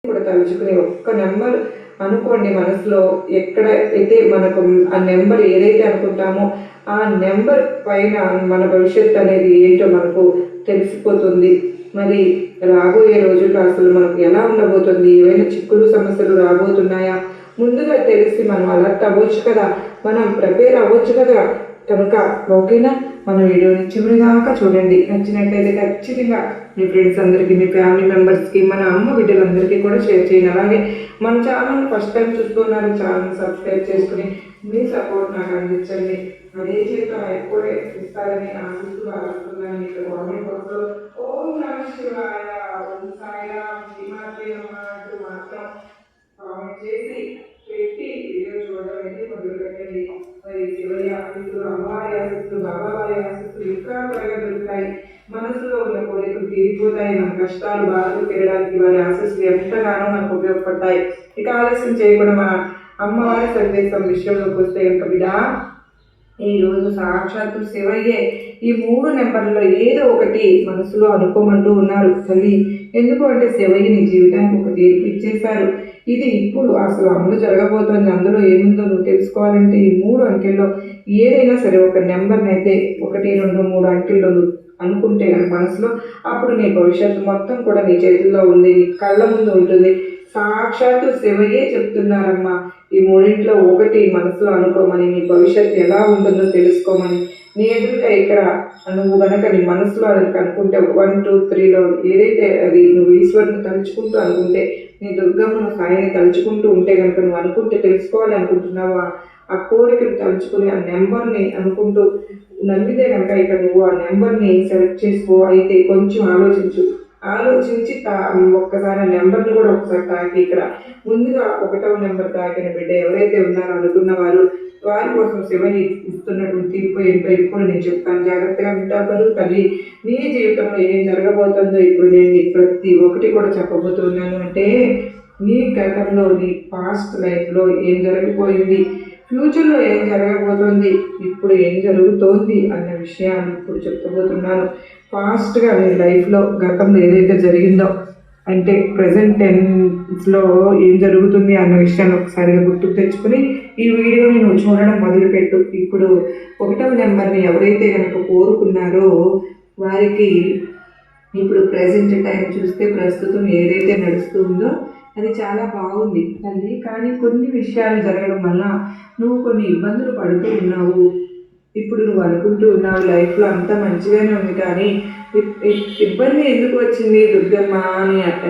కూడా తలుచుకుని ఒక్క నెంబర్ అనుకోండి మనసులో. ఎక్కడ అయితే మనకు ఆ నెంబర్ ఏదైతే అనుకుంటామో ఆ నెంబర్ పైన మన భవిష్యత్తు అనేది ఏంటో మనకు తెలిసిపోతుంది. మరి రాబోయే రోజుల్లో అసలు మనకు ఎలా ఉండబోతుంది, ఏవైనా చిక్కులు సమస్యలు రాబోతున్నాయా ముందుగా తెలిసి మనం అలర్ట్ అవ్వచ్చు కదా, మనం ప్రిపేర్ అవ్వచ్చు కదా. కనుక ఓకేనా, మన వీడియోని చివరి దాకా చూడండి. నచ్చినట్లయితే ఖచ్చితంగా మీ ఫ్రెండ్స్ అందరికీ, మీ ఫ్యామిలీ మెంబర్స్కి, మన అమ్మ బిడ్డలందరికీ కూడా షేర్ చేయండి. అలాగే మన ఛానల్ ఫస్ట్ టైం చూస్తున్నారు, ఛానల్ సబ్స్క్రైబ్ చేసుకుని మీ సపోర్ట్ నాకు అందించండి. అదే చేత ఎప్పుడే ఇస్తారని ఆశిస్తూ ఆశిస్తున్నాను. ఇక్కడ గవర్నమెంట్ బస్సులో ఓం నమ శివాయ, ఓం సాయిరామ్, శ్రీమాతే నమః అంటూ మాత్రం కామెంట్ చేసి పెట్టి వీడియో చూడడం అయితే మొదలు పెట్టండి. మరి శివయ్య ఆశిస్తులు, అమ్మవారి ఆశిస్తులు, బాబావారి ఆశిస్తులు ఇంకా త్వరగా దొరుకుతాయి. మనసులో ఉన్న కోరికలు తీరిపోతాయి. మన కష్టాలు బాధలు తీరడానికి వారి ఆశిస్తులు ఎంతగానో మనకు ఉపయోగపడతాయి. ఇక ఆలస్యం చేయకుండా మన అమ్మవారి సందేశం విషయంలోకి వస్తే ఎంత బిడా, ఈరోజు సాక్షాత్తు శివయ్యే ఈ 3 నెంబర్లలో ఏదో ఒకటి మనసులో అనుకోమంటూ ఉన్నారు తల్లి. ఎందుకు అంటే శివయ్య నీ జీవితానికి ఒక తీర్పు ఇచ్చేశారు. ఇది ఇప్పుడు అసలు అమలు జరగబోతోంది. అందులో ఏముందో నువ్వు తెలుసుకోవాలంటే ఈ 3 అంకెల్లో ఏదైనా సరే ఒక నెంబర్ని అయితే 1, 2, 3 అంకెల్లో నువ్వు అనుకుంటే కనుక మనసులో, అప్పుడు నీ భవిష్యత్తు మొత్తం కూడా నీ చేతుల్లో ఉంది, నీ కళ్ళ ముందు ఉంటుంది. సాక్షాత్తు శివయ్యే చెప్తున్నారమ్మా, ఈ 3 ఒకటి మనసులో అనుకోమని, నీ భవిష్యత్తు ఎలా ఉంటుందో తెలుసుకోమని. నీ ఎదుట ఇక్కడ నువ్వు గనక నీ మనసులో అది అనుకుంటే 1, 2, 3లో ఏదైతే అది నువ్వు ఈశ్వరుని తలుచుకుంటూ అనుకుంటే, నీ దుర్గమ్మను సాయిని తలుచుకుంటూ ఉంటే కనుక నువ్వు అనుకుంటే తెలుసుకోవాలి అనుకుంటున్నావు, ఆ కోరికను తలుచుకుని ఆ నెంబర్ని అనుకుంటూ నమ్మితే కనుక ఇక్కడ నువ్వు ఆ నెంబర్ని సెలెక్ట్ చేసుకో. అయితే కొంచెం ఆలోచించి ఒక్కసారి ఆ నెంబర్ని కూడా ఒకసారి తాకి ఇక్కడ ముందుగా 1వ నెంబర్ తాకిన బిడ్డ ఎవరైతే ఉన్నారో అనుకున్న వారి కోసం శివని ఇస్తున్నటువంటి తీర్పు ఏంటో ఇప్పుడు నేను చెప్తాను. జాగ్రత్తగా వింటావు కదా తల్లి. నీ జీవితంలో ఏం జరగబోతుందో ఇప్పుడు నేను నీకు ప్రతి ఒక్కటి కూడా చెప్పబోతున్నాను. అంటే నీ గతంలో, నీ పాస్ట్ లైఫ్లో ఏం జరగబోయింది, ఫ్యూచర్లో ఏం జరగబోతోంది, ఇప్పుడు ఏం జరుగుతోంది అన్న విషయాన్ని ఇప్పుడు చెప్పబోతున్నాను. ఫాస్ట్గా నీ లైఫ్లో గతంలో ఏదైతే జరిగిందో, అంటే ప్రజెంట్ టెన్స్లో ఏం జరుగుతుంది అన్న విషయాన్ని ఒకసారిగా గుర్తుకు తెచ్చుకుని ఈ వీడియోని నువ్వు చూడడం మొదలుపెట్టు. ఇప్పుడు 1వ నెంబర్ని ఎవరైతే కనుక కోరుకున్నారో వారికి ఇప్పుడు ప్రజెంట్ టైం చూస్తే ప్రస్తుతం ఏదైతే నడుస్తుందో అది చాలా బాగుంది తల్లి. కానీ కొన్ని విషయాలు జరగడం వల్ల నువ్వు కొన్ని ఇబ్బందులు పడుతూ ఉన్నావు. ఇప్పుడు నువ్వు అనుకుంటూ ఉన్నావు లైఫ్లో అంతా మంచిగానే ఉంది, కానీ ఇబ్బంది ఎందుకు వచ్చింది దుర్గమ్మ అని